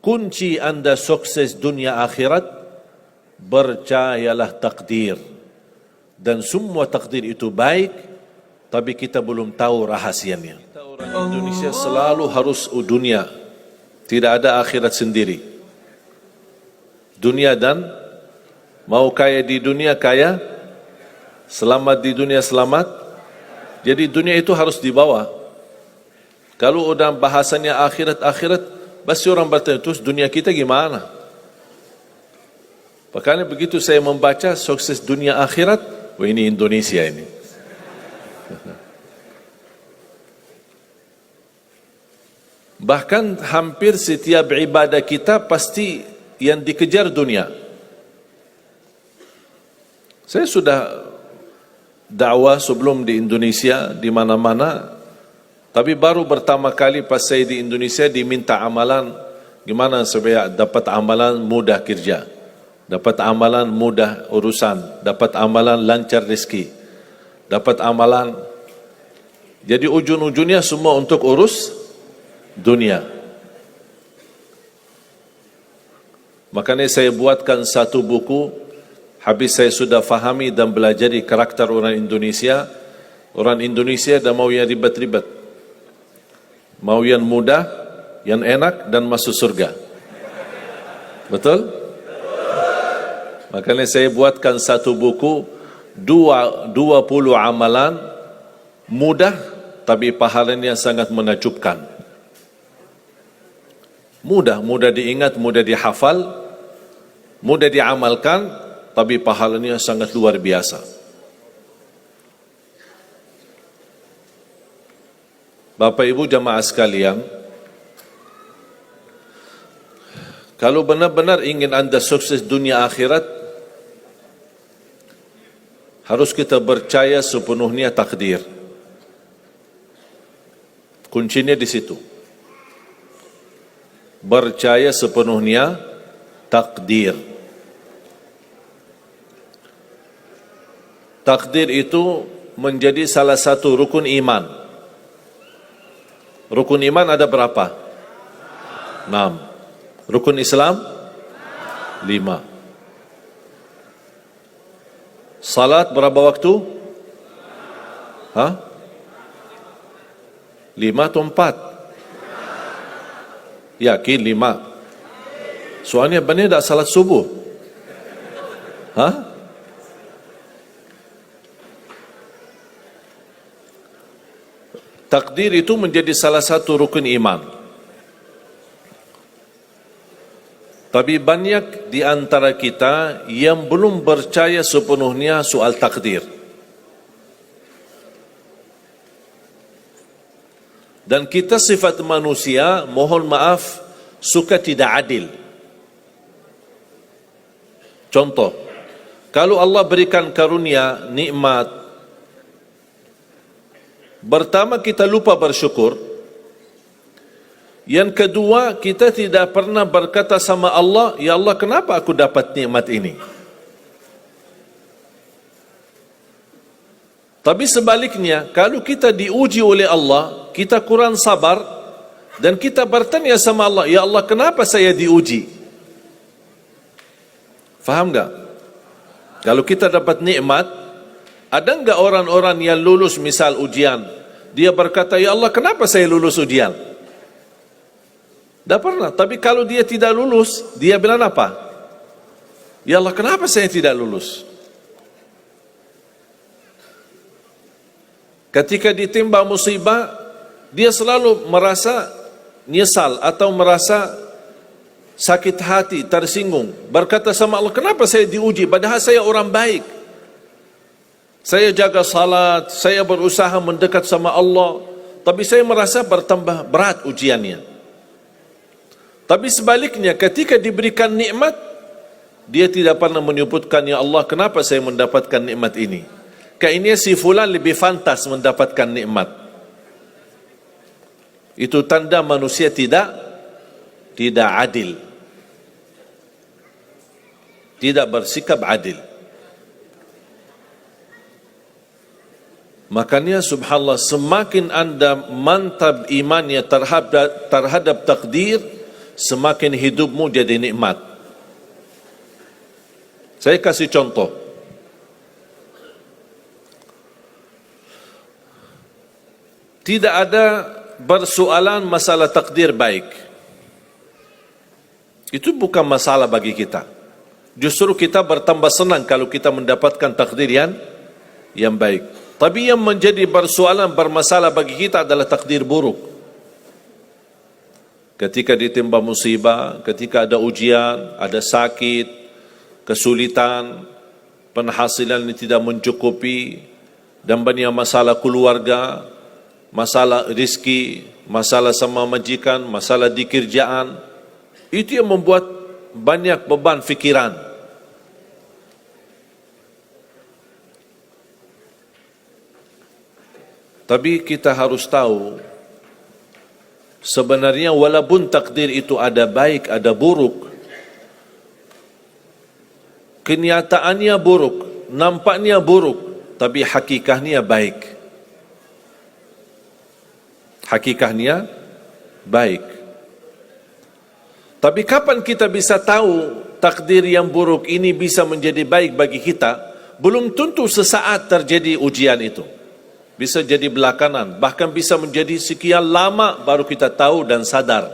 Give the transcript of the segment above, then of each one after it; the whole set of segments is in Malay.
kunci anda sukses dunia akhirat, percayalah takdir. Dan semua takdir itu baik, tapi kita belum tahu rahasianya. Orang Indonesia selalu harus dunia, tidak ada akhirat sendiri. Dunia dan mau kaya di dunia kaya, selamat di dunia selamat. Jadi dunia itu harus dibawa. Kalau udah bahasanya akhirat, pasti orang bertanya, terus dunia kita gimana? Makanya begitu saya membaca sukses dunia akhirat, wah ini Indonesia ini. Bahkan hampir setiap ibadah kita pasti yang dikejar dunia. Saya sudah dakwah sebelum di Indonesia, di mana-mana. Tapi baru pertama kali pas saya di Indonesia diminta amalan, gimana supaya dapat amalan mudah kerja, dapat amalan mudah urusan, dapat amalan lancar rezeki, dapat amalan. Jadi ujung-ujungnya semua untuk urus dunia. Makanya saya buatkan satu buku, habis saya sudah fahami dan belajari karakter orang Indonesia. Orang Indonesia dah mau yang ribet-ribet, mau yang mudah, yang enak dan masuk surga. Betul? Makanya saya buatkan satu buku, 20 amalan mudah tapi pahalanya sangat menakjubkan. Mudah diingat, mudah dihafal, mudah diamalkan, tapi pahalanya sangat luar biasa. Bapak Ibu jamaah sekalian, kalau benar-benar ingin anda sukses dunia akhirat, harus kita percaya sepenuhnya takdir. Kuncinya di situ. Percaya sepenuhnya takdir. Takdir itu menjadi salah satu rukun iman. Rukun iman ada berapa? 6. Rukun Islam? 5. Salat berapa waktu? 5 atau 4? Yakin 5. Soalnya benar tak salat subuh? Takdir itu menjadi salah satu rukun iman. Tapi banyak di antara kita yang belum percaya sepenuhnya soal takdir. Dan kita sifat manusia, mohon maaf, suka tidak adil. Contoh, kalau Allah berikan karunia, nikmat, pertama kita lupa bersyukur. Yang kedua, kita tidak pernah berkata sama Allah, ya Allah kenapa aku dapat nikmat ini? Tapi sebaliknya, kalau kita diuji oleh Allah, kita kurang sabar, dan kita bertanya sama Allah, ya Allah kenapa saya diuji? Faham tak? Kalau kita dapat nikmat, ada enggak orang-orang yang lulus misal ujian, dia berkata, ya Allah kenapa saya lulus ujian? Tak pernah. Tapi kalau dia tidak lulus, dia bilang apa? Ya Allah kenapa saya tidak lulus? Ketika ditimpa musibah, dia selalu merasa nyesal atau merasa sakit hati, tersinggung. Berkata sama Allah, kenapa saya diuji? Padahal saya orang baik. Saya jaga salat, saya berusaha mendekat sama Allah. Tapi saya merasa bertambah berat ujiannya. Tapi sebaliknya, ketika diberikan nikmat, dia tidak pernah menyebutkan, ya Allah kenapa saya mendapatkan nikmat ini? Kayaknya si fulan lebih fantas mendapatkan nikmat. Itu tanda manusia tidak adil. Tidak bersikap adil. Makanya subhanallah, semakin anda mantap imannya terhadap takdir, semakin hidupmu jadi nikmat. Saya kasih contoh. Tidak ada persoalan masalah takdir baik. Itu bukan masalah bagi kita. Justru kita bertambah senang kalau kita mendapatkan takdir yang baik. Tapi yang menjadi persoalan bermasalah bagi kita adalah takdir buruk. Ketika ditimpa musibah, ketika ada ujian, ada sakit, kesulitan, penghasilan yang tidak mencukupi, dan banyak masalah keluarga, masalah rezeki, masalah sama majikan, masalah di kerjaan, itu yang membuat banyak beban fikiran. Tapi kita harus tahu, sebenarnya walaupun takdir itu ada baik, ada buruk, kenyataannya buruk, nampaknya buruk, tapi hakikahnya baik. Hakikahnya baik. Tapi kapan kita bisa tahu takdir yang buruk ini bisa menjadi baik bagi kita? Belum tentu sesaat terjadi ujian itu. Bisa jadi belakangan, bahkan bisa menjadi sekian lama baru kita tahu dan sadar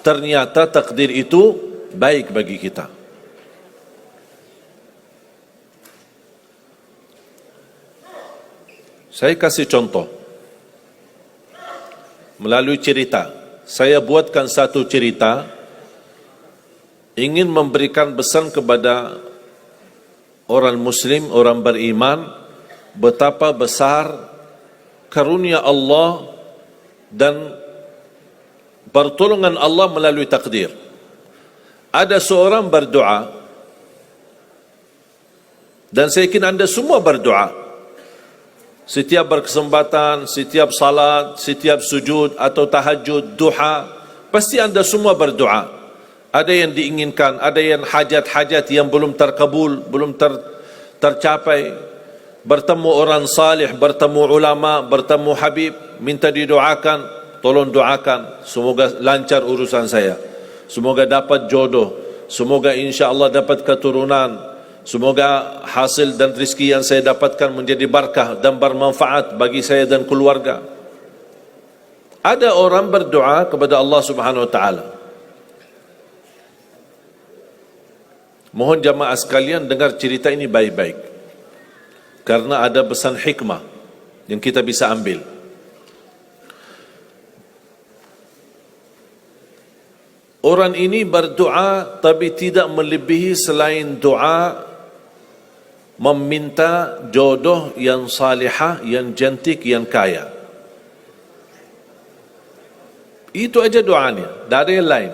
ternyata takdir itu baik bagi kita. Saya kasih contoh melalui cerita. Saya buatkan satu cerita, ingin memberikan pesan kepada orang muslim, orang beriman, betapa besar karunia Allah dan pertolongan Allah melalui takdir. Ada seorang berdoa, dan saya yakin anda semua berdoa. Setiap berkesempatan, setiap salat, setiap sujud atau tahajud, duha, pasti anda semua berdoa. Ada yang diinginkan, ada yang hajat-hajat yang belum terkabul, belum tercapai. Bertemu orang salih, bertemu ulama, bertemu habib, minta didoakan, tolong doakan, semoga lancar urusan saya, semoga dapat jodoh, semoga insya Allah dapat keturunan, semoga hasil dan rezeki yang saya dapatkan menjadi barakah dan bermanfaat bagi saya dan keluarga. Ada orang berdoa kepada Allah Subhanahu Wa Taala. Mohon jamaah sekalian dengar cerita ini baik-baik, karena ada pesan hikmah yang kita bisa ambil. Orang ini berdoa tapi tidak melebihi selain doa meminta jodoh yang salihah, yang cantik, yang kaya. Itu aja doanya, tak ada yang lain.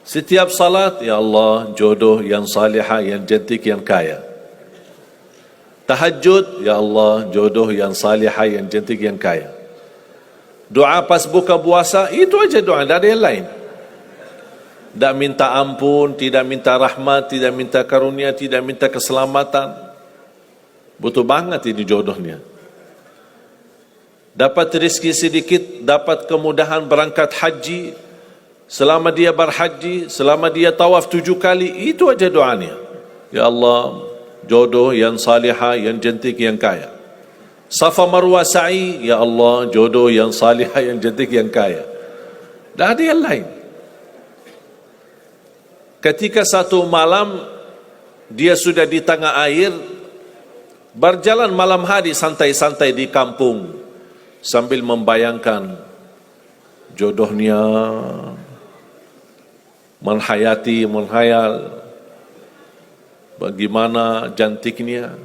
Setiap salat, ya Allah, jodoh yang salihah, yang cantik, yang kaya. Tahajud, ya Allah, jodoh yang salihah, yang cantik, yang kaya. Doa pas buka puasa, itu aja doa, tak ada yang lain. Tak minta ampun, tidak minta rahmat, tidak minta karunia, tidak minta keselamatan. Butuh banget ini jodohnya. Dapat rezeki sedikit, dapat kemudahan berangkat haji. Selama dia berhaji, selama dia tawaf 7 kali, itu aja doanya. Ya Allah, jodoh yang salihah, yang cantik, yang kaya. Safa Marwah sa'i, ya Allah, jodoh yang salihah, yang cantik, yang kaya. Tak ada yang lain. Ketika satu malam dia sudah di tengah air, berjalan malam hari santai-santai di kampung sambil membayangkan jodohnya, menghayal bagaimana cantiknya.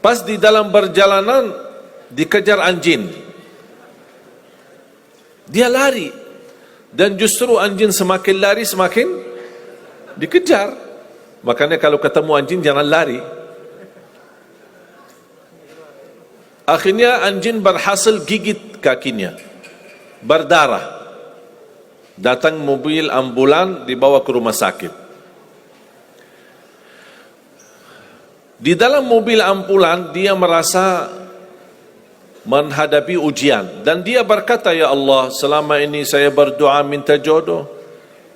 Pas di dalam perjalanan dikejar anjing. Dia lari, dan justru anjing semakin lari semakin dikejar. Makanya kalau ketemu anjing jangan lari. Akhirnya anjing berhasil gigit kakinya, berdarah. Datang mobil ambulan, dibawa ke rumah sakit. Di dalam mobil ambulan dia merasa menghadapi ujian, dan dia berkata, ya Allah, selama ini saya berdoa minta jodoh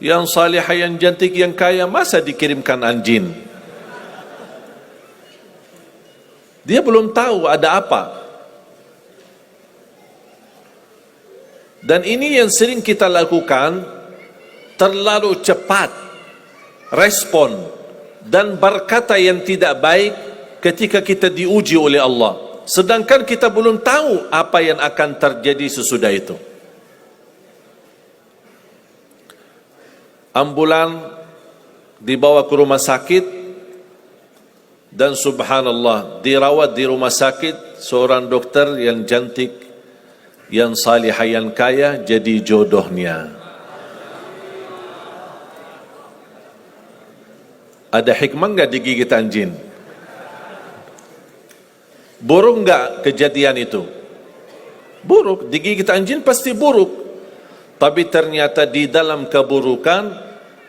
yang salihah, yang cantik, yang kaya, masa dikirimkan anjing? Dia belum tahu ada apa. Dan ini yang sering kita lakukan, terlalu cepat respon dan berkata yang tidak baik ketika kita diuji oleh Allah, sedangkan kita belum tahu apa yang akan terjadi sesudah itu. Ambulan dibawa ke rumah sakit, dan subhanallah, dirawat di rumah sakit seorang dokter yang cantik, yang salihah, yang kaya, jadi jodohnya. Ada hikmah enggak digigit anjing? Buruk enggak kejadian itu? Buruk, digigit anjing pasti buruk. Tapi ternyata di dalam keburukan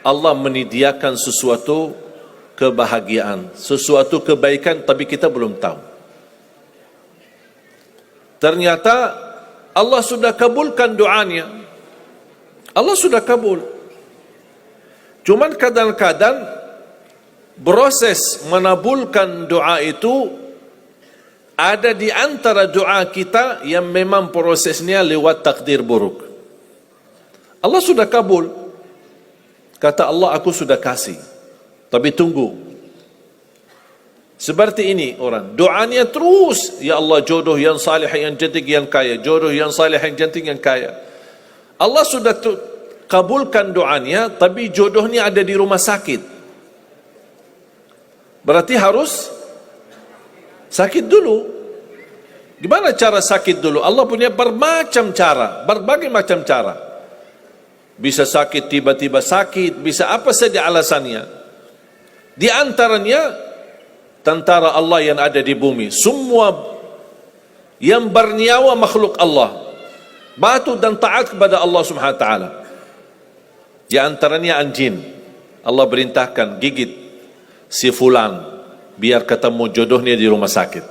Allah menyediakan sesuatu kebahagiaan, sesuatu kebaikan, tapi kita belum tahu. Ternyata Allah sudah kabulkan doanya. Allah sudah kabul. Cuman kadang-kadang proses menabulkan doa itu ada di antara doa kita yang memang prosesnya lewat takdir buruk. Allah sudah kabul. Kata Allah, aku sudah kasih. Tapi tunggu. Seperti ini orang, doanya terus, ya Allah, jodoh yang salih, yang cantik, yang kaya. Jodoh yang salih, yang cantik, yang kaya. Allah sudah kabulkan doanya, tapi jodohnya ada di rumah sakit. Berarti harus sakit dulu. Gimana cara sakit dulu? Allah punya bermacam cara, berbagai macam cara. Bisa sakit, tiba-tiba sakit, bisa apa saja alasannya. Di antaranya tentara Allah yang ada di bumi, semua yang bernyawa makhluk Allah, patuh dan taat kepada Allah Subhanahu wa taala. Di antaranya anjing. Allah perintahkan gigit si fulan biar ketemu jodohnya di rumah sakit.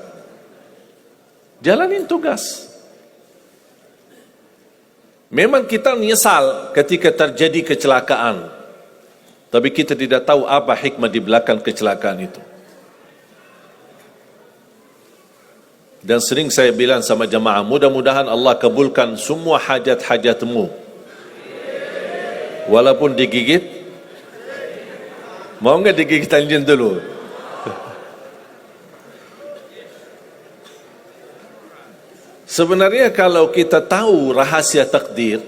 Jalanin tugas. Memang kita menyesal ketika terjadi kecelakaan, tapi kita tidak tahu apa hikmah di belakang kecelakaan itu. Dan sering saya bilang sama jamaah, mudah-mudahan Allah kabulkan semua hajat-hajatmu. Walaupun digigit, mau enggak digigit anjing dulu? Sebenarnya kalau kita tahu rahasia takdir,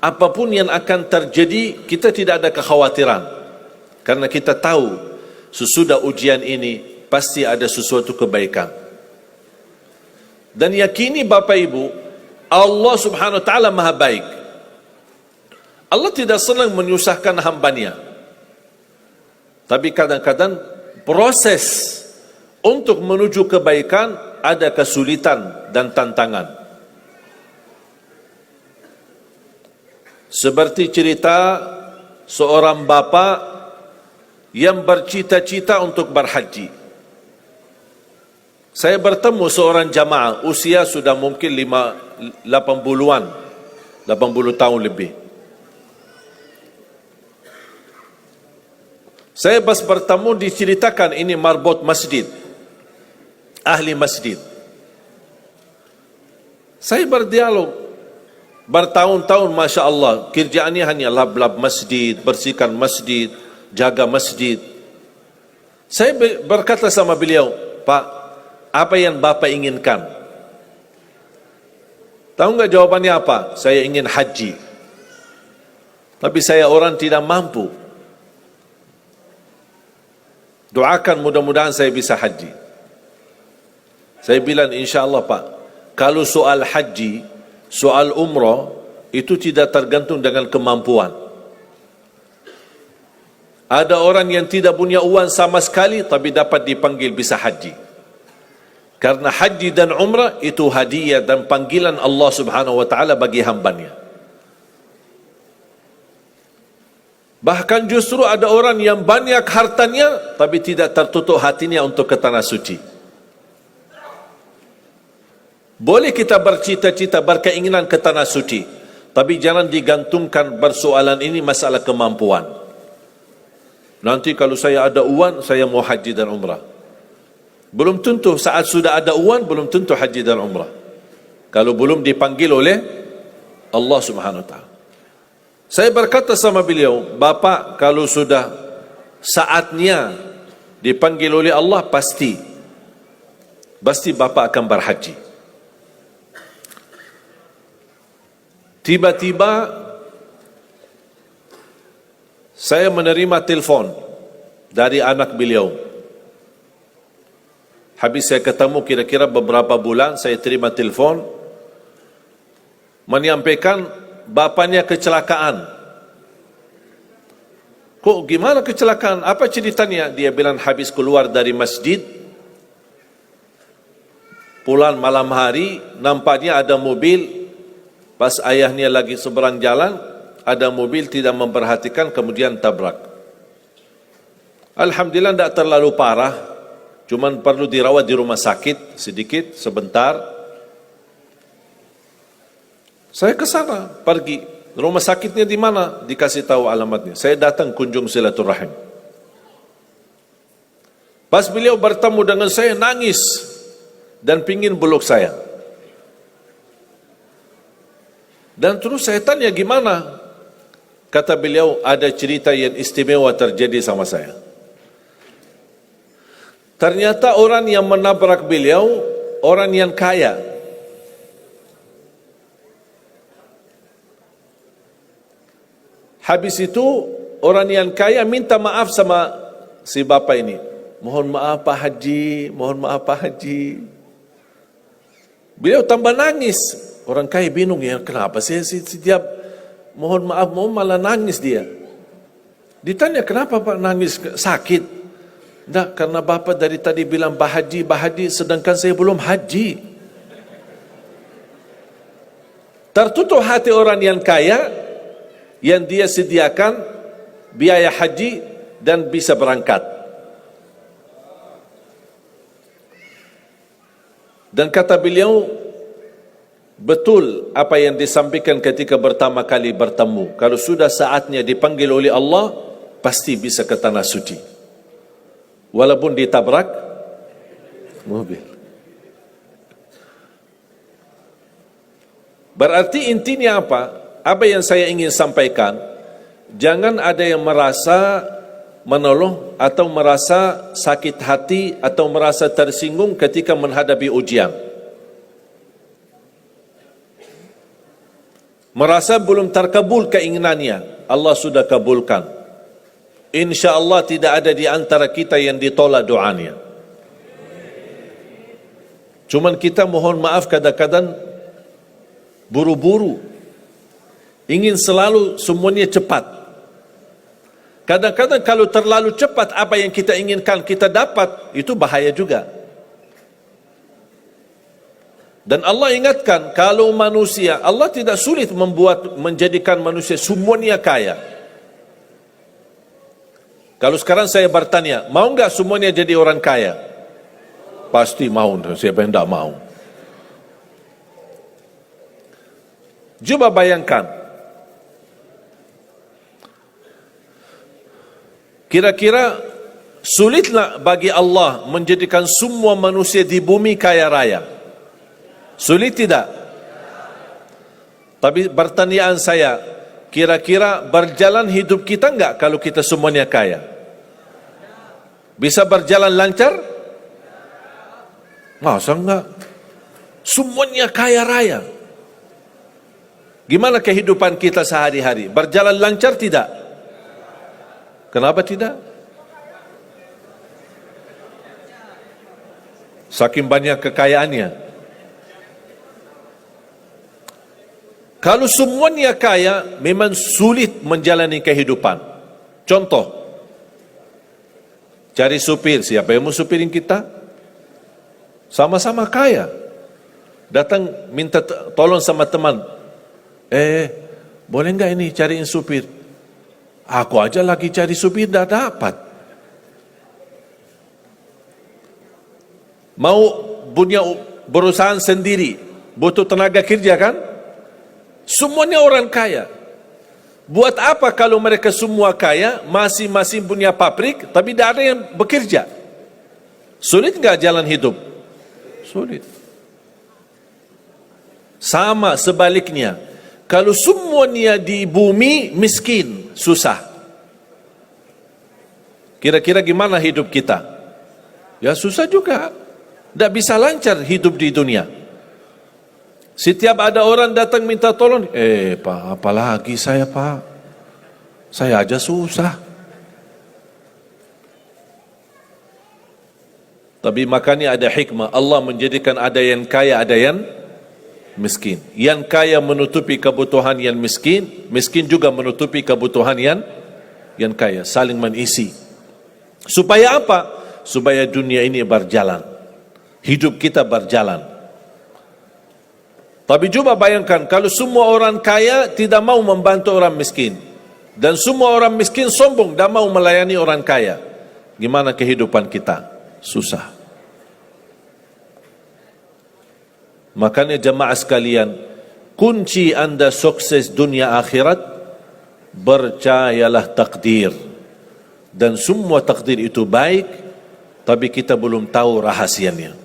apapun yang akan terjadi, kita tidak ada kekhawatiran. Karena kita tahu sesudah ujian ini pasti ada sesuatu kebaikan. Dan yakini Bapak Ibu, Allah Subhanahu wa taala Maha baik. Allah tidak senang menyusahkan hambanya. Tapi kadang-kadang proses untuk menuju kebaikan ada kesulitan dan tantangan. Seperti cerita seorang bapa yang bercita-cita untuk berhaji. Saya bertemu seorang jamaah, usia sudah mungkin 80-an, 80 tahun lebih. Saya pas bertemu diceritakan ini marbot masjid, ahli masjid. Saya berdialog bertahun-tahun, Masya Allah, kerjaannya hanya lap-lap masjid, bersihkan masjid, jaga masjid. Saya berkata sama beliau, Pak, apa yang Bapak inginkan? Tahu nggak jawabannya apa? Saya ingin haji, tapi saya orang tidak mampu. Doakan mudah-mudahan saya bisa haji. Saya bilang, insya Allah Pak, kalau soal haji, soal umrah, itu tidak tergantung dengan kemampuan. Ada orang yang tidak punya uang sama sekali, tapi dapat dipanggil bisa haji. Karena haji dan umrah itu hadiah dan panggilan Allah Subhanahu wa taala bagi hambanya. Bahkan justru ada orang yang banyak hartanya, tapi tidak tertutup hatinya untuk ke tanah suci. Boleh kita bercita-cita, berkeinginan ke tanah suci, tapi jangan digantungkan persoalan ini masalah kemampuan. Nanti kalau saya ada uang, saya mau haji dan umrah. Belum tentu saat sudah ada uang, belum tentu haji dan umrah. Kalau belum dipanggil oleh Allah Subhanahu Wa Taala. Saya berkata sama beliau, Bapak kalau sudah saatnya dipanggil oleh Allah, pasti Bapak akan berhaji. Tiba-tiba saya menerima telefon dari anak beliau. Habis saya ketemu kira-kira beberapa bulan, saya terima telefon menyampaikan bapaknya kecelakaan. Kok gimana kecelakaan? Apa ceritanya? Dia bilang habis keluar dari masjid, pulang malam hari, nampaknya ada mobil, pas ayahnya lagi seberang jalan, ada mobil tidak memperhatikan, kemudian tabrak. Alhamdulillah tidak terlalu parah, cuman perlu dirawat di rumah sakit sedikit, sebentar. Saya ke sana, pergi. Rumah sakitnya di mana? Dikasih tahu alamatnya. Saya datang kunjung silaturahim. Pas beliau bertemu dengan saya, nangis dan pingin peluk saya. Dan terus saya tanya gimana? Kata beliau, ada cerita yang istimewa terjadi sama saya. Ternyata orang yang menabrak beliau, orang yang kaya. Habis itu, orang yang kaya minta maaf sama si bapak ini. Mohon maaf Pak Haji, mohon maaf Pak Haji. Beliau tambah nangis. Orang kaya bingung, ya kenapa saya setiap mohon maaf, malah nangis dia. Ditanya, kenapa Pak nangis? Sakit? Tidak, karena bapak dari tadi bilang Pak Haji, sedangkan saya belum haji. Tertutup hati orang yang kaya, yang dia sediakan biaya haji dan bisa berangkat. Dan kata beliau, betul apa yang disampaikan ketika pertama kali bertemu. Kalau sudah saatnya dipanggil oleh Allah, pasti bisa ke tanah suci. Walaupun ditabrak mobil. Berarti intinya apa? Apa yang saya ingin sampaikan, jangan ada yang merasa menolong atau merasa sakit hati atau merasa tersinggung ketika menghadapi ujian. Merasa belum terkabul keinginannya, Allah sudah kabulkan. InsyaAllah tidak ada di antara kita yang ditolak doanya. Cuman kita mohon maaf kadang-kadang buru-buru, ingin selalu semuanya cepat. Kadang-kadang kalau terlalu cepat apa yang kita inginkan kita dapat, itu bahaya juga. Dan Allah ingatkan, kalau manusia, Allah tidak sulit menjadikan manusia semuanya kaya. Kalau sekarang saya bertanya, mau enggak semuanya jadi orang kaya? Pasti mau, siapa yang tidak mau? Coba bayangkan, kira-kira sulitlah bagi Allah menjadikan semua manusia di bumi kaya raya? Sulit tidak? Tapi pertanyaan saya, kira-kira berjalan hidup kita enggak kalau kita semuanya kaya? Bisa berjalan lancar? Masa enggak? Semuanya kaya raya. Gimana kehidupan kita sehari-hari? Berjalan lancar tidak? Kenapa tidak? Saking banyak kekayaannya. Kalau semuanya kaya, memang sulit menjalani kehidupan. Contoh, cari supir, siapa yang mau supirin kita? Sama-sama kaya. Datang minta tolong sama teman, boleh enggak ini cariin supir? Aku aja lagi cari supir, tidak dapat. Mau punya perusahaan sendiri, butuh tenaga kerja kan? Semuanya orang kaya. Buat apa kalau mereka semua kaya, masing-masing punya pabrik, tapi tidak ada yang bekerja? Sulit nggak jalan hidup? Sulit. Sama sebaliknya, kalau semuanya di bumi miskin, susah. Kira-kira gimana hidup kita? Ya susah juga. Tidak bisa lancar hidup di dunia. Setiap ada orang datang minta tolong, Pak, apalagi saya Pak? Saya aja susah. Tapi makanya ada hikmah. Allah menjadikan ada yang kaya, ada yang miskin. Yang kaya menutupi kebutuhan yang miskin, miskin juga menutupi kebutuhan yang kaya. Saling mengisi. Supaya apa? Supaya dunia ini berjalan. Hidup kita berjalan. Tapi coba bayangkan kalau semua orang kaya tidak mau membantu orang miskin, dan semua orang miskin sombong dan mau melayani orang kaya, gimana kehidupan kita? Susah. Makanya jemaah sekalian, kunci anda sukses dunia akhirat, percayalah takdir. Dan semua takdir itu baik, tapi kita belum tahu rahasianya.